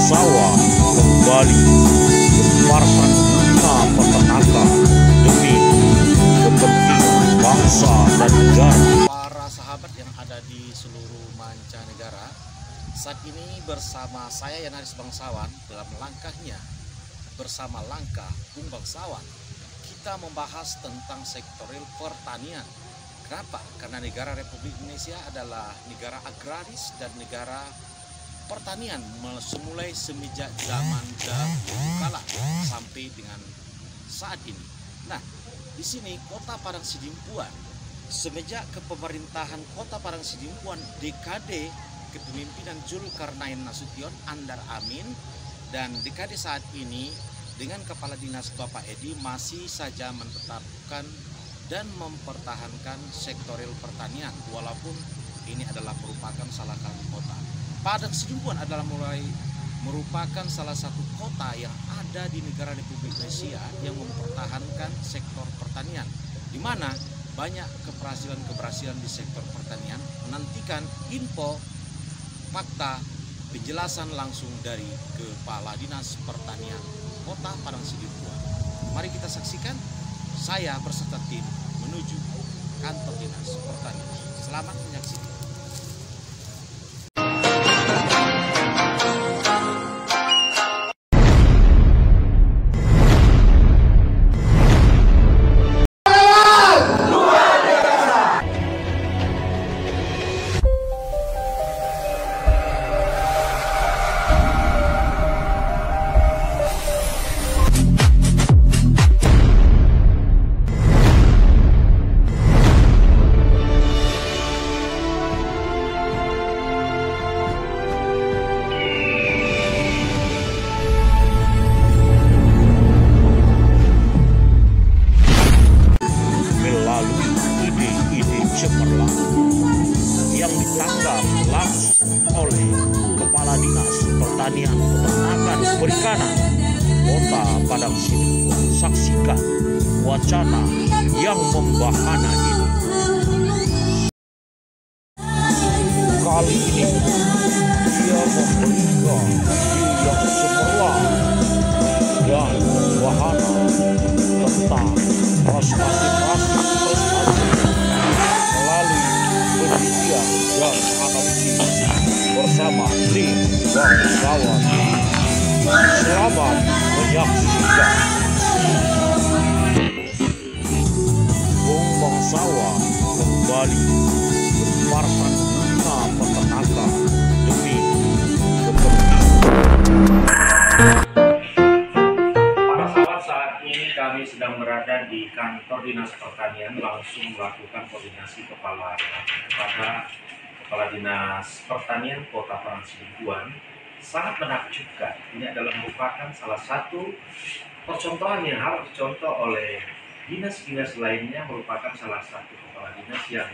sawah kembali gemparkan bunga peternakan demi kepentingan bangsa dan negara. Para sahabat yang ada di seluruh mancanegara, saat ini bersama saya Yanaris Bangsawan dalam langkahnya bersama langkah Bung Bangsawan, kita membahas tentang sektor real pertanian. Kenapa? Karena negara Republik Indonesia adalah negara agraris dan negara pertanian mulai semenjak zaman dahulu kala sampai dengan saat ini. Nah, di sini Kota Padang Sidimpuan, semenjak kepemerintahan Kota Padang Sidimpuan dekade kepemimpinan Zulkarnain Nasution Andar Amin, dan dekade saat ini dengan Kepala Dinas Bapak Edi masih saja menetapkan dan mempertahankan sektor real pertanian, walaupun ini adalah merupakan salah satu kota. Padang Sidimpuan adalah merupakan salah satu kota yang ada di negara Republik Indonesia yang mempertahankan sektor pertanian, di mana banyak keberhasilan di sektor pertanian. Nantikan info, fakta, penjelasan langsung dari Kepala Dinas Pertanian Kota Padang Sidimpuan. Mari kita saksikan. Saya berserta tim menuju kantor Dinas Pertanian. Selamat menyaksikan. Cemerlang yang ditangkap langsung oleh Kepala Dinas Pertanian, Peternakan, Perikanan Kota Padang Sidimpuan. Saksikan wacana yang membahana ini. Kali ini dia memberikan yang cemerlang dan wahana tentang prestasi dan analisis bersama tim Bangsawan. Selamat menyaksikan. Bung Bangsawan kembali gemparkan bunga peternakan demi kepentingan. Para sahabat, saat ini kami sedang berada di kantor Dinas Pertanian, langsung melakukan koordinasi kepada Kepala Dinas Pertanian Kota Padang Sidimpuan. Sangat menakjubkan. Ini adalah merupakan salah satu percontohan yang harus dicontoh oleh dinas-dinas lainnya, merupakan salah satu kepala dinas yang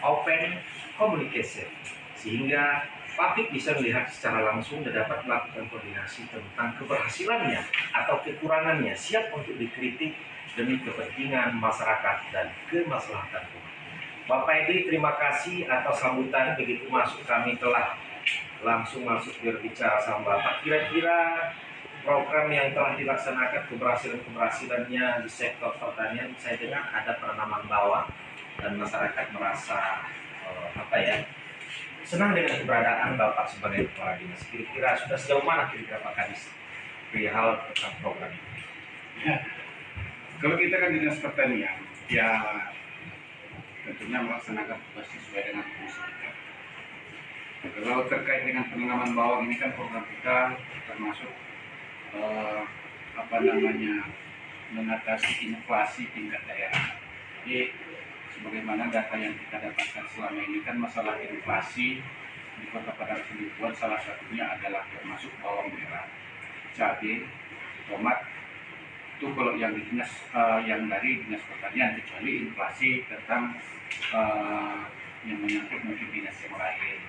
open communication, sehingga publik bisa melihat secara langsung dan dapat melakukan koordinasi tentang keberhasilannya atau kekurangannya, siap untuk dikritik demi kepentingan masyarakat dan kemaslahatan umat. Bapak Edi, terima kasih atas sambutan. Begitu masuk kami telah langsung masuk berbicara sama Bapak. Kira-kira program yang telah dilaksanakan, keberhasilannya di sektor pertanian, saya dengar ada penanaman bawang dan masyarakat merasa senang dengan keberadaan Bapak sebagai kepala dinas. Kira-kira sudah sejauh mana kira-kira Pak Kadis perihal tentang program ini? Ya, kalau kita kan dinas pertanian, ya tentunya melaksanakan tugas sesuai dengan fungsi kita. Kalau terkait dengan penanaman bawang ini kan program kita termasuk mengatasi inflasi tingkat daerah. Jadi sebagaimana data yang kita dapatkan selama ini kan masalah inflasi di Kota Padang Sidimpuan salah satunya adalah termasuk bawang merah, cabai, tomat. Itu kalau yang di dinas yang dari dinas pertanian, kecuali inflasi tentang yang menyangkut mungkin dinas yang lain.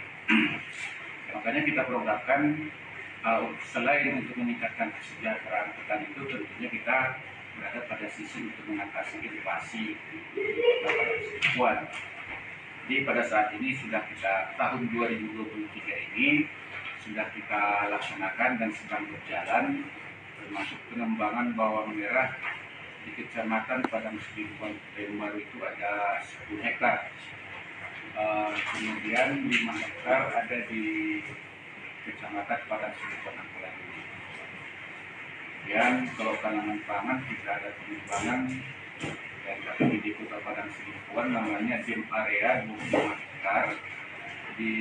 Makanya kita programkan selain untuk meningkatkan kesejahteraan petani itu, tentunya kita berada pada sisi untuk mengatasi inflasi Kota Sidimpuan. Jadi pada saat ini sudah kita tahun 2023 ini sudah kita laksanakan dan sedang berjalan, termasuk pengembangan bawang merah di Kecamatan Padang Sidimpuan Pekanbaru itu ada 10 hektar. Kemudian 5 hektar ada di Kecamatan Padang Sidimpuan Angkulan. Dan kalau tanaman pangan kita ada pengembangan dan kami di Kota Padang Sidimpuan namanya Dim Area 25 hektar di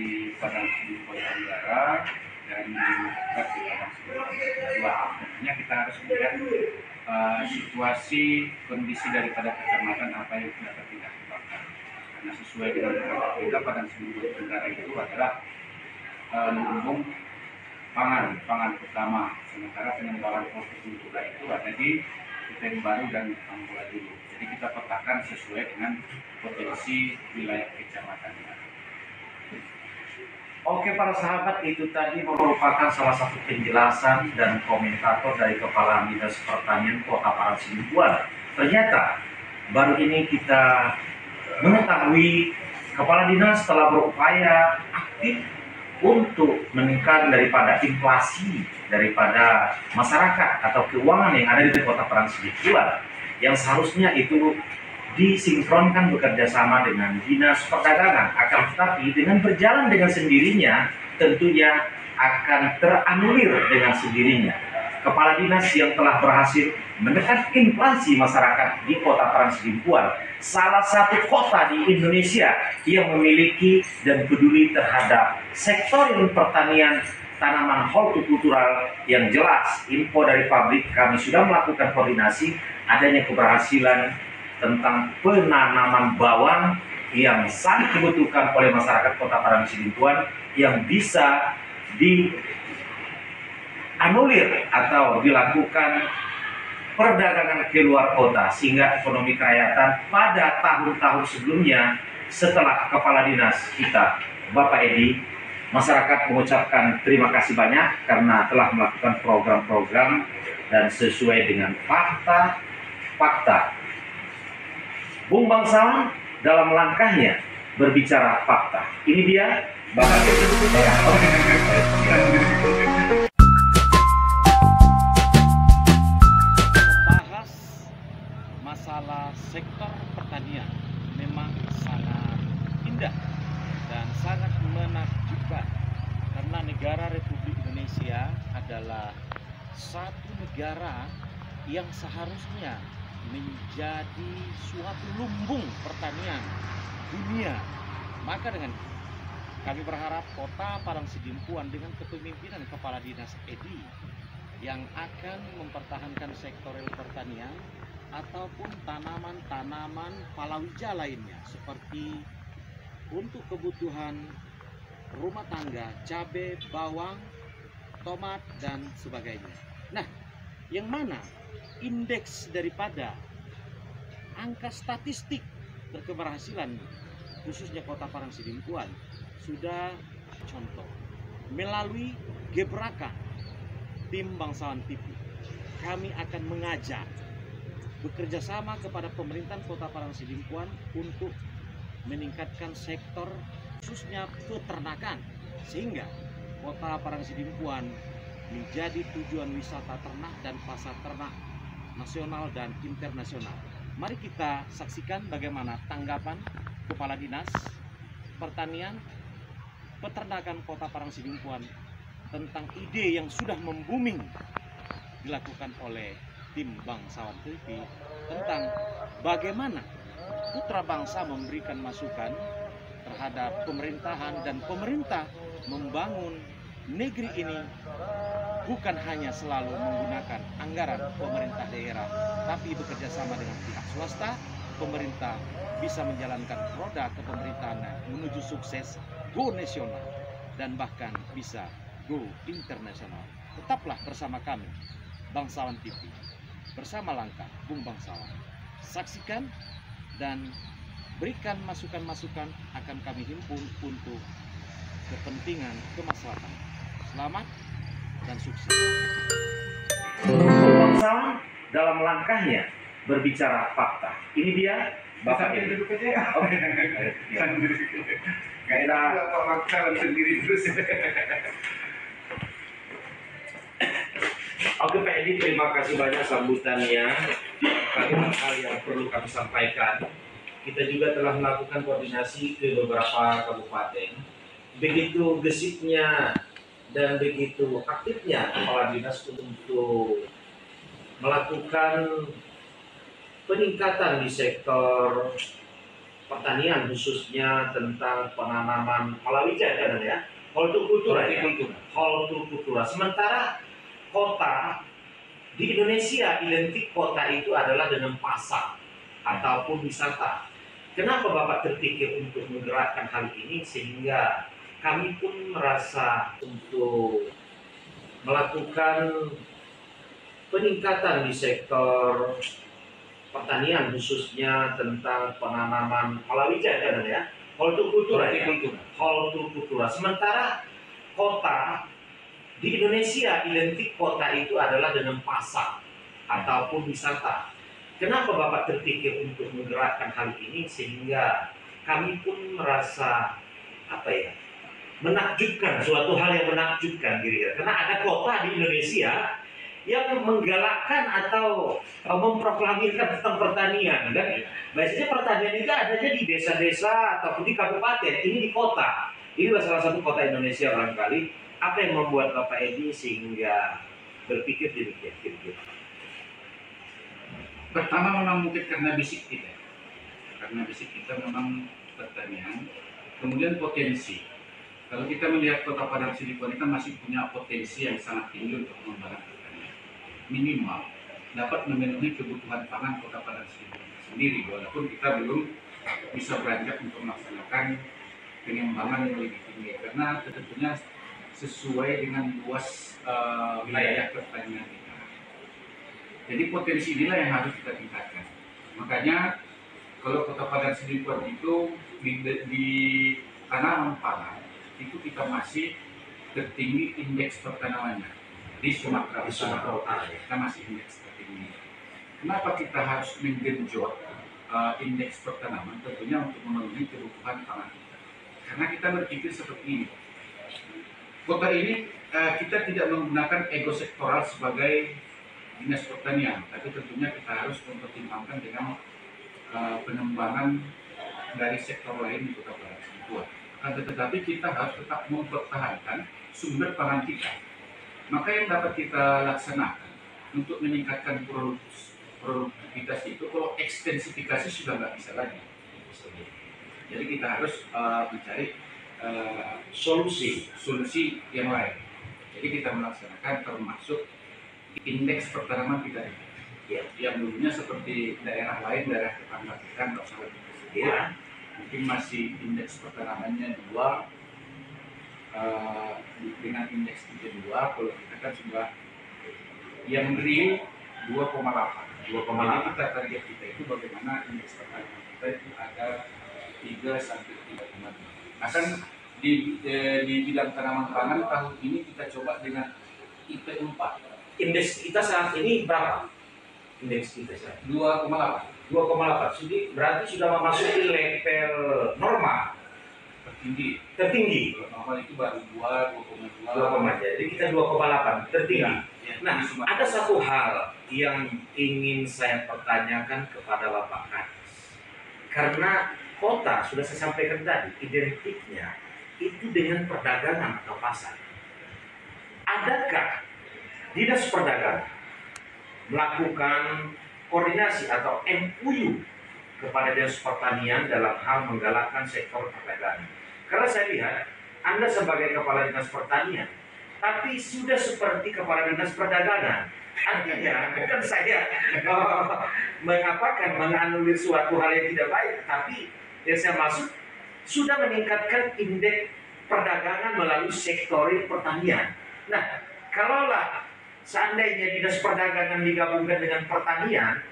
Padang Sidimpuan Tenggara dan 5 hektar di Padang Sidimpuan Tenggara. Tentunya kita harus melihat situasi kondisi daripada kecamatan apa yang sudah terdampak. Karena sesuai dengan program kita Padang Sidimpuan Tenggara itu adalah lumbung pangan utama, sementara pengembangan hortikultura itu ada di Pekanbaru dan Angkulan dulu. Jadi kita petakan sesuai dengan potensi wilayah kecamatannya. Oke para sahabat, itu tadi merupakan salah satu penjelasan dan komentator dari Kepala Dinas Pertanian Kota Padang Sidimpuan. Ternyata baru ini kita mengetahui Kepala Dinas telah berupaya aktif untuk meningkatkan daripada inflasi daripada masyarakat atau keuangan yang ada di Kota Padang Sidimpuan, yang seharusnya itu disinkronkan bekerja sama dengan Dinas Perdagangan. Akan tetapi dengan berjalan dengan sendirinya tentunya akan teranulir dengan sendirinya. Kepala dinas yang telah berhasil menekan inflasi masyarakat di Kota Padang Sidimpuan, salah satu kota di Indonesia yang memiliki dan peduli terhadap sektor pertanian tanaman hortikultural yang jelas. Info dari pabrik, kami sudah melakukan koordinasi adanya keberhasilan tentang penanaman bawang yang sangat dibutuhkan oleh masyarakat Kota Padang Sidimpuan yang bisa dianulir atau dilakukan perdagangan ke luar kota, sehingga ekonomi kerakyatan pada tahun-tahun sebelumnya setelah Kepala Dinas kita Bapak Edi, masyarakat mengucapkan terima kasih banyak karena telah melakukan program-program dan sesuai dengan fakta. Bung Bangsawan dalam langkahnya berbicara fakta. Ini dia Bapak Edi. Membahas masalah sektor pertanian memang sangat indah dan sangat menakjubkan, karena negara Republik Indonesia adalah satu negara yang seharusnya menjadi suatu lumbung pertanian dunia. Maka dengan kami berharap Kota Padang Sidimpuan dengan kepemimpinan Kepala Dinas Edi yang akan mempertahankan sektor pertanian ataupun tanaman-tanaman palawija lainnya seperti untuk kebutuhan rumah tangga, cabai, bawang, tomat, dan sebagainya. Nah, yang mana indeks daripada angka statistik berkeberhasilan khususnya Kota Padang Sidimpuan sudah contoh melalui gebrakan tim Bangsawan TV. Kami akan mengajak bekerja sama kepada pemerintahan Kota Padang Sidimpuan untuk meningkatkan sektor khususnya peternakan, sehingga Kota Padang Sidimpuan menjadi tujuan wisata ternak dan pasar ternak nasional dan internasional. Mari kita saksikan bagaimana tanggapan Kepala Dinas Pertanian Peternakan Kota Padang Sidimpuan tentang ide yang sudah membuming dilakukan oleh tim Bangsawan TV tentang bagaimana putra bangsa memberikan masukan terhadap pemerintahan dan pemerintah membangun negeri ini bukan hanya selalu menggunakan anggaran pemerintah daerah, tapi bekerja sama dengan pihak swasta. Pemerintah bisa menjalankan roda kepemerintahan menuju sukses, go nasional, dan bahkan bisa go internasional. Tetaplah bersama kami, Bangsawan TV, bersama langkah Bung Bangsawan. Saksikan dan berikan masukan-masukan akan kami himpun untuk kepentingan kemaslahatan. Selamat dan sukses. Bangsawan dalam langkahnya berbicara fakta. Ini dia Bapak Edi. Oke Pak Edi, terima kasih banyak sambutannya. Kalimat hal yang perlu kami sampaikan. Kita juga telah melakukan koordinasi ke beberapa kabupaten. Begitu gesitnya dan begitu aktifnya kepala dinas untuk melakukan peningkatan di sektor pertanian, khususnya tentang penanaman palawija ya, hortikultura ya, hortikultura. Sementara kota di Indonesia, identik kota itu adalah dengan pasar ataupun wisata. Kenapa Bapak terpikir untuk menggerakkan hal ini, sehingga kami pun merasa untuk melakukan peningkatan di sektor pertanian, khususnya tentang penanaman palawija ya, hortikultura ya, hortikultura. Sementara kota di Indonesia, identik kota itu adalah dengan pasar ataupun wisata. Kenapa Bapak terpikir untuk menggerakkan hal ini, sehingga kami pun merasa menakjubkan, suatu hal yang menakjubkan kira-kira. Karena ada kota di Indonesia yang menggalakkan atau memproklamirkan tentang pertanian, dan biasanya pertanian itu adanya di desa-desa ataupun di kabupaten, ini di kota. Inilah salah satu kota Indonesia barangkali. Apa yang membuat Bapak Edi sehingga berpikir demikian kira-kira? Pertama memang mungkin karena basic kita memang pertanian. Kemudian potensi. Kalau kita melihat Kota Padang Sidikuan ini kan masih punya potensi yang sangat tinggi untuk mengembangkan pertanian. Minimal dapat memenuhi kebutuhan pangan Kota Padang Sidikuan sendiri, walaupun kita belum bisa beranjak untuk melaksanakan pengembangan yang lebih tinggi, karena tentunya sesuai dengan luas wilayah pertanian kita. Jadi potensi inilah yang harus kita tingkatkan. Makanya kalau Kota Padang Sidikuan itu di tanaman pangan itu kita masih tertinggi indeks pertanamannya di Sumatera Utara. Kita masih indeks tertinggi. Kenapa kita harus menggenjot indeks pertanaman? Tentunya untuk memenuhi kebutuhan pangan kita. Karena kita berpikir seperti ini. Kota ini kita tidak menggunakan ego sektoral sebagai dinas pertanian, tapi tentunya kita harus mempertimbangkan dengan pengembangan dari sektor lain di Kota Padang Sidikuan. Tetapi kita harus tetap mempertahankan sumber pangan kita. Maka yang dapat kita laksanakan untuk meningkatkan produktivitas itu, kalau ekstensifikasi sudah nggak bisa lagi. Jadi kita harus mencari solusi yang lain. Jadi kita melaksanakan termasuk indeks pertanaman kita ya, yang dulunya seperti daerah lain, daerah tetangga kita nggak usah lebih ya, mungkin masih indeks pertanamannya 2 dengan indeks 32, kalau kita kan sudah yang real 2,8. Jadi kita target kita itu bagaimana indeks pertanaman kita itu ada 3 sampai 3,2. Akan di bidang tanaman pangan tahun ini kita coba dengan IP 4. Indeks kita saat ini berapa? Indeks kita saat 2,8. 2,8. Jadi berarti sudah memasuki level normal tertinggi. Normal itu baru 2,2. Jadi kita 2,8 tertinggi. Ya, nah, ada satu hal yang ingin saya pertanyakan kepada Bapak Kadis. Karena kota sudah saya sampaikan tadi, identiknya itu dengan perdagangan atau pasar. Adakah Dinas Perdagangan melakukan koordinasi atau MOU kepada Dinas Pertanian dalam hal menggalakkan sektor perdagangan? Karena saya lihat Anda sebagai Kepala Dinas Pertanian, tapi sudah seperti Kepala Dinas Perdagangan. Artinya bukan saya menganulir suatu hal yang tidak baik, tapi yang saya maksud sudah meningkatkan indeks perdagangan melalui sektor pertanian. Nah, kalaulah seandainya Dinas Perdagangan digabungkan dengan pertanian,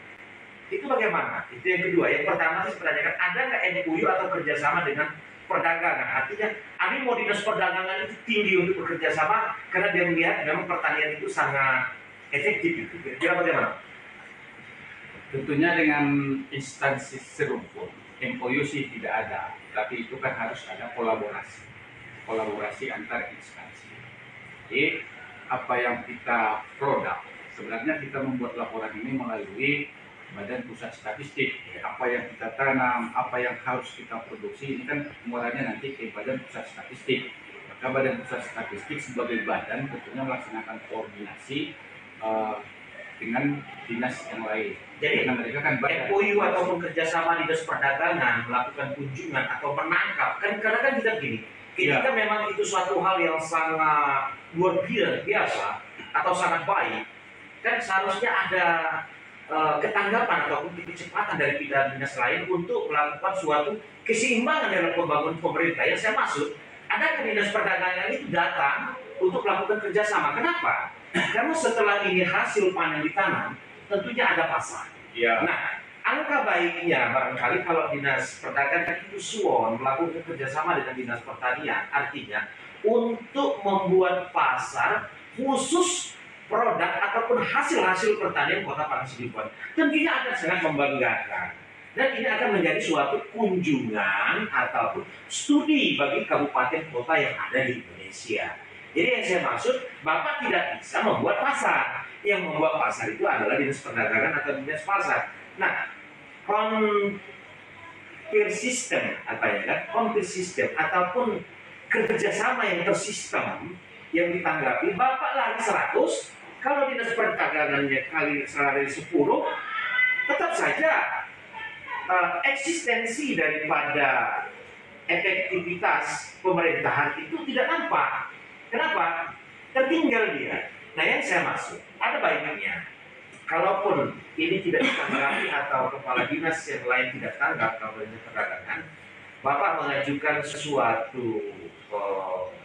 itu bagaimana? Itu yang kedua. Yang pertama saya pertanyakan, ada nggak MOU atau kerjasama dengan perdagangan? Artinya, mau Dinas Perdagangan itu tinggi untuk bekerja sama karena dia melihat memang pertanian itu sangat efektif. Kira bagaimana? Tentunya dengan instansi serumpun, MOU sih tidak ada, tapi itu kan harus ada kolaborasi antar instansi. Jadi apa yang kita produk sebenarnya kita membuat laporan ini melalui Badan Pusat Statistik. Apa yang kita tanam, apa yang harus kita produksi, ini kan muaranya nanti ke Badan Pusat Statistik. Maka Badan Pusat Statistik sebagai badan tentunya melaksanakan koordinasi dengan dinas yang lain. Jadi karena mereka kan MOU ataupun kerjasama dinas perdagangan melakukan kunjungan atau menangkap, kan karena kan kita gini, ketika memang itu suatu hal yang sangat luar biasa atau sangat baik, kan seharusnya ada ketanggapan ataupun kecepatan dari pihak dinas lain untuk melakukan suatu keseimbangan dalam pembangunan pemerintah. Yang saya maksud, ada dinas perdagangan itu datang untuk melakukan kerjasama. Kenapa? Karena setelah ini hasil panen ditanam, tentunya ada pasar. Ya. Nah, angka baiknya barangkali kalau dinas perdagangan itu suon melakukan kerjasama dengan dinas pertanian, artinya untuk membuat pasar khusus produk ataupun hasil-hasil pertanian Kota Parangtribuan. Tentunya akan sangat membanggakan. Dan ini akan menjadi suatu kunjungan ataupun studi bagi kabupaten kota yang ada di Indonesia. Jadi yang saya maksud, Bapak tidak bisa membuat pasar. Yang membuat pasar itu adalah dinas perdagangan atau dinas pasar. Nah, konfir sistem ataupun kerjasama yang tersistem yang ditanggapi, Bapak lari 100, kalau dinas perdagangannya kali 10, tetap saja eksistensi daripada efektivitas pemerintahan itu tidak nampak. Kenapa? Tertinggal dia. Nah, yang saya maksud, ada baiknya. Kalaupun ini tidak ditanggapi atau kepala dinas yang lain tidak tanggap kalau dinas perdagangan, Bapak mengajukan sesuatu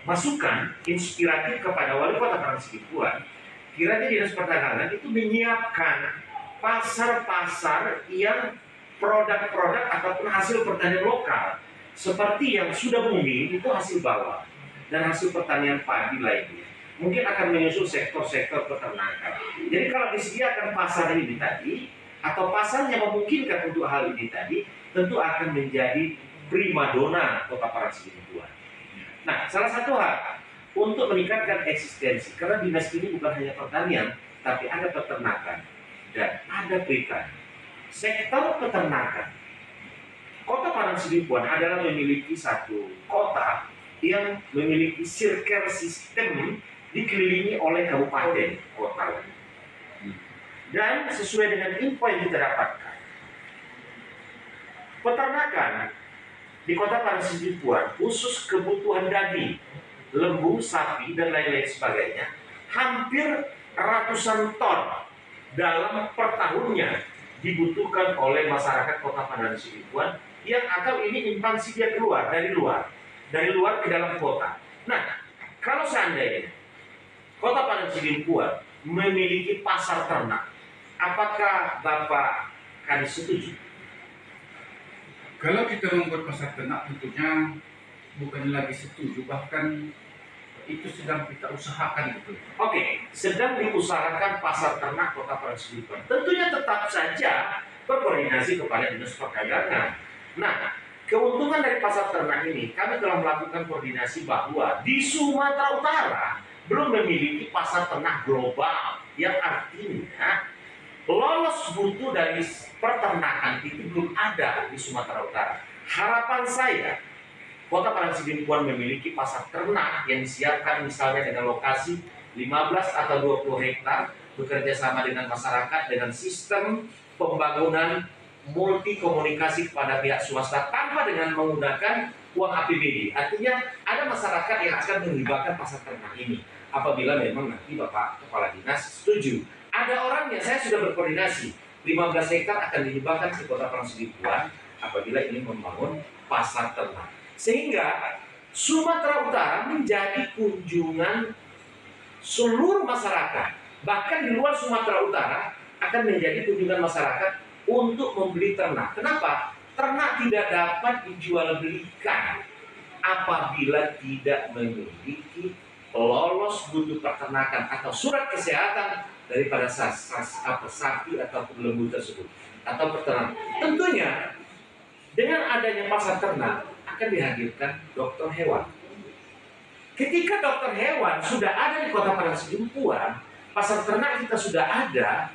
masukan inspiratif kepada wali kota Parangtribuan. Kiranya dinas perdagangan itu menyiapkan pasar-pasar yang produk-produk ataupun hasil pertanian lokal, seperti yang sudah booming itu hasil bawang dan hasil pertanian padi lainnya. Mungkin akan menyusul sektor-sektor peternakan. Jadi kalau disediakan pasar ini tadi, atau pasar yang memungkinkan untuk hal ini tadi, tentu akan menjadi primadona Kota Parangtribuan. Nah, salah satu hal untuk meningkatkan eksistensi, karena dinas ini bukan hanya pertanian, tapi ada peternakan dan ada perikanan. Sektor peternakan, Kota Parangtribuan adalah memiliki satu kota yang memiliki circle system dikelilingi oleh kabupaten kota. Dan sesuai dengan info yang kita dapatkan, peternakan di Kota Parangtribuan khusus kebutuhan daging, lembu, sapi, dan lain-lain sebagainya, hampir ratusan ton dalam per tahunnya dibutuhkan oleh masyarakat Kota Parangtribuan yang atau ini instansi dia keluar dari luar ke dalam kota. Nah, kalau seandainya Kota Parangtribuan memiliki pasar ternak, apakah Bapak kami setuju? Kalau kita membuat pasar ternak tentunya bukan lagi setuju, bahkan itu sedang kita usahakan gitu. Oke, sedang diusahakan pasar ternak Kota Parangtribuan. Tentunya tetap saja berkoordinasi kepada dinas perdagangan. Nah, keuntungan dari pasar ternak ini, kami telah melakukan koordinasi bahwa di Sumatera Utara belum memiliki pasar ternak global, yang artinya lolos mutu dari peternakan itu belum ada di Sumatera Utara. Harapan saya, Kota Parangtribuan memiliki pasar ternak yang disiapkan misalnya dengan lokasi 15 atau 20 hektar, bekerja sama dengan masyarakat dengan sistem pembangunan multi komunikasi kepada pihak swasta tanpa dengan menggunakan uang APBD. Artinya ada masyarakat yang akan menghibahkan pasar ternak ini apabila memang nanti Bapak Kepala Dinas setuju. Ada orangnya, saya sudah berkoordinasi, 15 hektar akan dihibahkan ke Kota Parangtribuan apabila ini membangun pasar ternak. Sehingga Sumatera Utara menjadi kunjungan seluruh masyarakat. Bahkan di luar Sumatera Utara akan menjadi kunjungan masyarakat untuk membeli ternak. Kenapa? Ternak tidak dapat dijual belikan apabila tidak memiliki lolos mutu peternakan atau surat kesehatan daripada sapi atau lembu tersebut atau peternak. Tentunya dengan adanya pasar ternak akan dihadirkan dokter hewan. Ketika dokter hewan sudah ada di Kota Parangtribuan, pasar ternak kita sudah ada,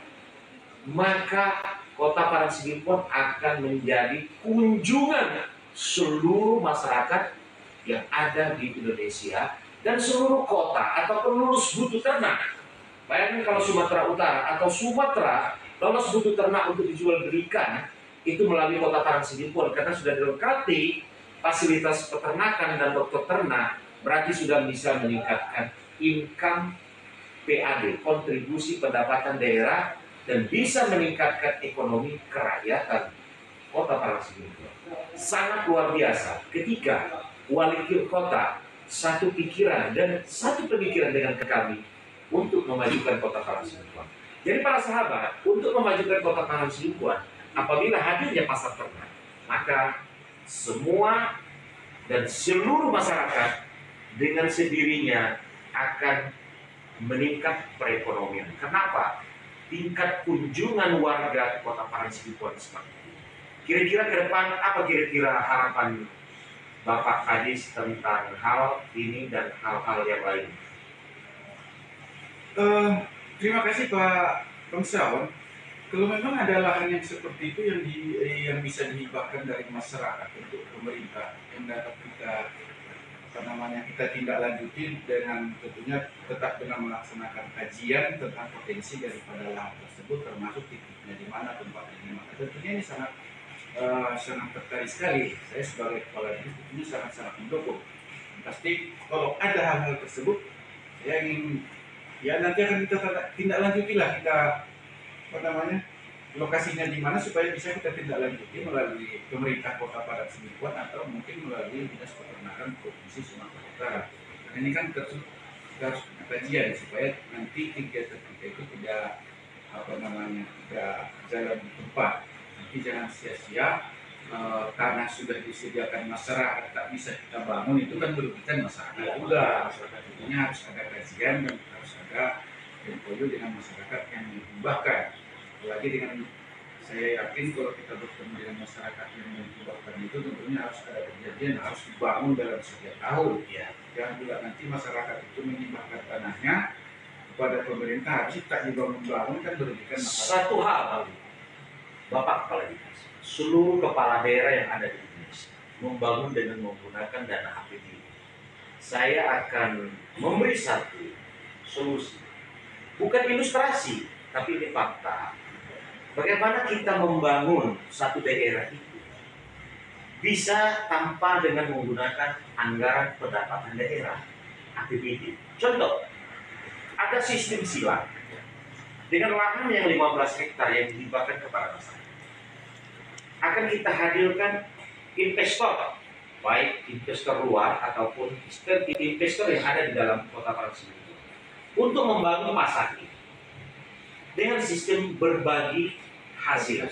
maka Kota Parangtritis akan menjadi kunjungan seluruh masyarakat yang ada di Indonesia dan seluruh kota ataupun lulus butuh ternak. Bayangkan kalau Sumatera Utara atau Sumatera lolos butuh ternak untuk dijual belikan, itu melalui Kota Parangtritis karena sudah dilengkapi fasilitas peternakan dan dokter ternak, berarti sudah bisa meningkatkan income PAD, kontribusi pendapatan daerah, dan bisa meningkatkan ekonomi kerakyatan Kota Parangtritis. Sangat luar biasa ketika wali kota satu pikiran dan satu pemikiran dengan kami untuk memajukan Kota Parangtritis. Jadi para sahabat, untuk memajukan Kota Parangtritis, apabila hadirnya pasar ternak, maka semua dan seluruh masyarakat dengan sendirinya akan meningkat perekonomian. Kenapa? Tingkat kunjungan warga ke Kota Parangtritis seperti ini. Kira-kira ke depan apa kira-kira harapan Bapak Kadis tentang hal ini dan hal-hal yang lain? Terima kasih Pak Bangsawan. Kalau memang ada lahan yang seperti itu yang bisa dihibahkan dari masyarakat untuk pemerintah, yang dapat kita kita tindak lanjuti dengan tentunya tetap dengan melaksanakan kajian tentang potensi daripada lahan tersebut, termasuk titiknya di mana, tempatnya di mana. Tentunya ini sangat tertarik sekali. Saya sebagai kepala dinas tentunya sangat mendukung. Pasti kalau ada hal-hal tersebut, saya ingin nanti akan kita tindak lanjuti lah, kita lokasinya di mana supaya bisa kita tindak lanjuti melalui pemerintah Kota Parangtritis atau mungkin melalui Dinas Peternakan Provinsi Sumatera Utara. Karena ini kan harus kajian supaya nanti kegiatan kita itu tidak tidak jalan di tempat. Nanti jangan sia-sia karena sudah disediakan masyarakat tak bisa kita bangun, itu kan merugikan masyarakat juga. Tentunya harus ada kajian dan harus ada MOU dengan masyarakat yang menghibahkan. Apalagi dengan saya yakin kalau kita bertemu dengan masyarakat yang menghibahkan itu, tentunya harus ada perjanjian, harus dibangun dalam setiap tahun. Jangan juga nanti masyarakat itu menghibahkan tanahnya kepada pemerintah, harus tak dibangun-bangun, kan merugikan masyarakat. Satu hal, Bapak Kepala Dinas, seluruh kepala daerah yang ada di Indonesia membangun dengan menggunakan dana APBD. Saya akan memberi satu solusi, bukan ilustrasi, tapi ini fakta. Bagaimana kita membangun satu daerah itu bisa tanpa dengan menggunakan anggaran pendapatan daerah APBD. Contoh, ada sistem silang dengan lahan yang 15 hektar yang dihibahkan kepada masyarakat. Akan kita hadirkan investor, baik investor luar ataupun investor yang ada di dalam Kota Parangtritis, untuk membangun pasar ini dengan sistem berbagi hasil.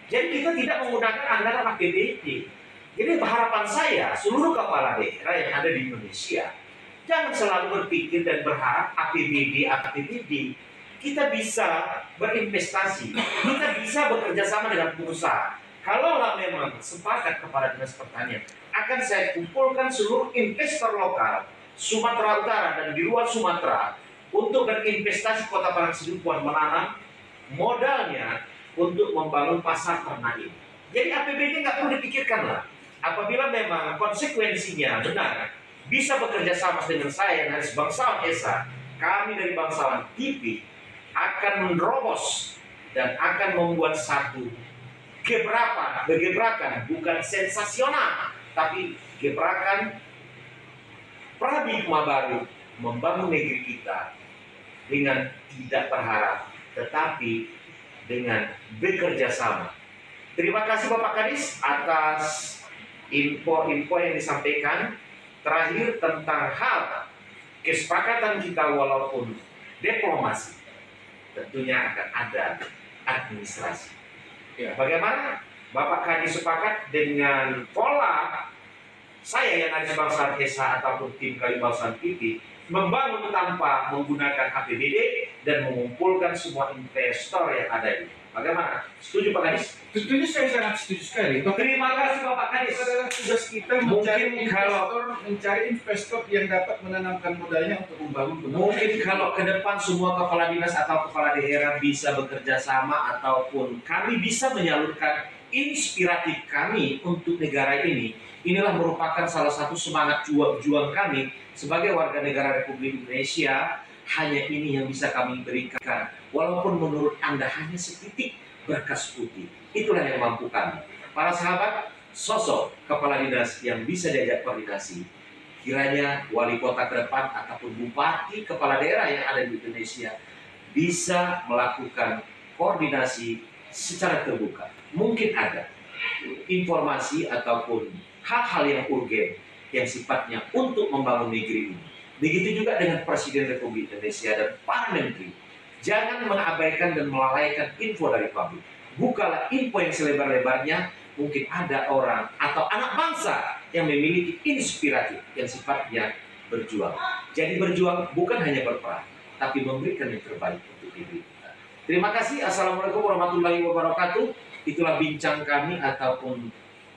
Jadi kita tidak menggunakan anggaran APBD. Jadi harapan saya, seluruh kepala daerah yang ada di Indonesia, jangan selalu berpikir dan berharap APBD. Kita bisa berinvestasi, kita bisa bekerja sama dengan pengusaha. Kalaulah memang sepakat kepada Dinas Pertanian, akan saya kumpulkan seluruh investor lokal Sumatera Utara dan di luar Sumatera untuk berinvestasi Kota Parangtritis, menanam modalnya untuk membangun pasar ternak ini. Jadi APBD nggak perlu dipikirkan lah. Apabila memang konsekuensinya benar, bisa bekerja sama dengan saya dari Bangsawan Esa, kami dari Bangsawan TV akan menerobos dan akan membuat satu gebrakan, bukan sensasional, tapi gebrakan paradigma baru membangun negeri kita dengan tidak berharap, tetapi dengan bekerja sama. Terima kasih Bapak Kadis atas info-info yang disampaikan. Terakhir tentang hal kesepakatan kita walaupun diplomasi, tentunya akan ada administrasi. Bagaimana Bapak Kadis sepakat dengan pola saya yang ada Bangsawan Esa ataupun tim Kali Bangsawan TV membangun tanpa menggunakan APBD dan mengumpulkan semua investor yang ada ini. Bagaimana? Setuju Pak Kadis? Tentunya saya sangat setuju sekali. Terima kasih Bapak Kadis. Adalah tugas kita mencari investor yang dapat menanamkan modalnya untuk membangun. Mungkin kalau ke depan semua kepala dinas atau kepala daerah bisa bekerja sama ataupun kami bisa menyalurkan inspiratif kami untuk negara ini. Inilah merupakan salah satu semangat juang kami sebagai warga negara Republik Indonesia. Hanya ini yang bisa kami berikan. Walaupun menurut Anda hanya setitik berkas putih. Itulah yang mampu kami. Para sahabat, sosok kepala dinas yang bisa diajak koordinasi. Kiranya wali kota ke depan ataupun bupati kepala daerah yang ada di Indonesia bisa melakukan koordinasi secara terbuka. Mungkin ada informasi ataupun hal-hal yang urgen yang sifatnya untuk membangun negeri ini. Begitu juga dengan Presiden Republik Indonesia dan para menteri. Jangan mengabaikan dan melalaikan info dari publik. Bukalah info yang selebar-lebarnya. Mungkin ada orang atau anak bangsa yang memiliki inspiratif yang sifatnya berjuang. Jadi berjuang bukan hanya berperang, tapi memberikan yang terbaik untuk negeri kita. Terima kasih. Assalamualaikum warahmatullahi wabarakatuh. Itulah bincang kami ataupun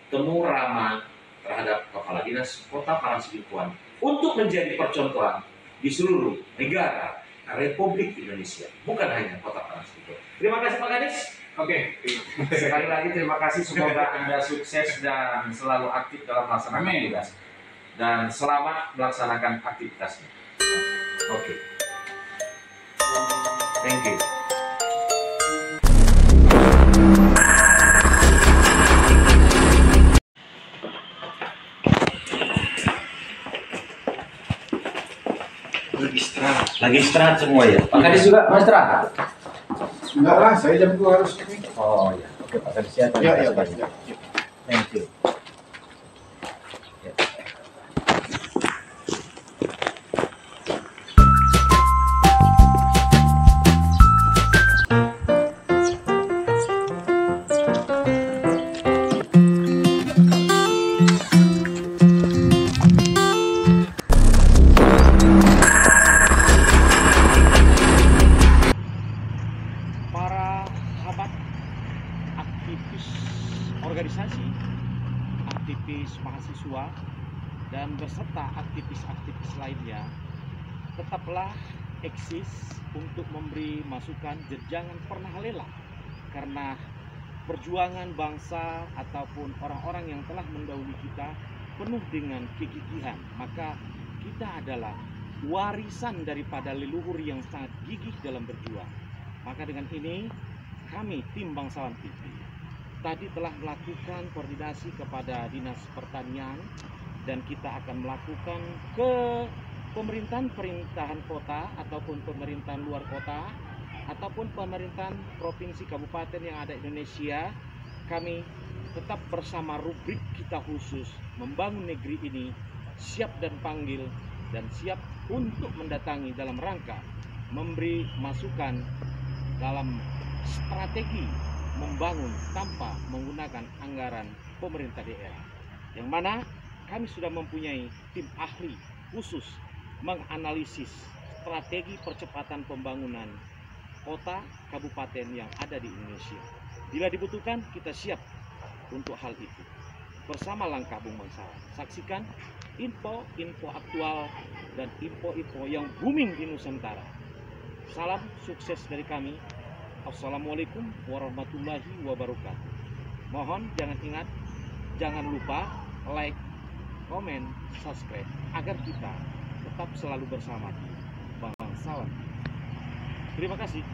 temu ramah terhadap Kepala Dinas Kota Parangtritis untuk menjadi percontohan di seluruh negara Republik Indonesia, bukan hanya Kota Parangtritis. Terima kasih Pak Kadis. Oke. Sekali lagi terima kasih, semoga Anda sukses dan selalu aktif dalam melaksanakan tugas. Dan selamat melaksanakan aktivitasnya. Oke. Thank you. Lagi istirahat semua ya? Pak Kadis juga mau istirahat? Enggak lah, saya jam 2 harus ini. Oh ya, oke Pak Kadis ya. Ya. Thank you. Ya. Para sahabat aktivis organisasi, aktivis mahasiswa, dan beserta aktivis-aktivis lainnya, tetaplah eksis untuk memberi masukan, jangan pernah lelah, karena perjuangan bangsa ataupun orang-orang yang telah mendahului kita penuh dengan kegigihan. Maka kita adalah warisan daripada leluhur yang sangat gigih dalam berjuang. Maka dengan ini kami tim Bangsawan TV tadi telah melakukan koordinasi kepada Dinas Pertanian, dan kita akan melakukan ke pemerintahan kota ataupun pemerintahan luar kota ataupun pemerintahan provinsi kabupaten yang ada di Indonesia. Kami tetap bersama rubrik kita khusus membangun negeri ini, siap dan panggil dan siap untuk mendatangi dalam rangka memberi masukan dalam strategi membangun tanpa menggunakan anggaran pemerintah daerah, yang mana kami sudah mempunyai tim ahli khusus menganalisis strategi percepatan pembangunan kota kabupaten yang ada di Indonesia. Bila dibutuhkan, kita siap untuk hal itu bersama langkah Bung Bangsawan. Saksikan info-info aktual dan info-info yang booming di Nusantara. Salam sukses dari kami. Assalamualaikum warahmatullahi wabarakatuh. Mohon jangan lupa like, komen, subscribe agar kita tetap selalu bersama di Bangsawan. Terima kasih.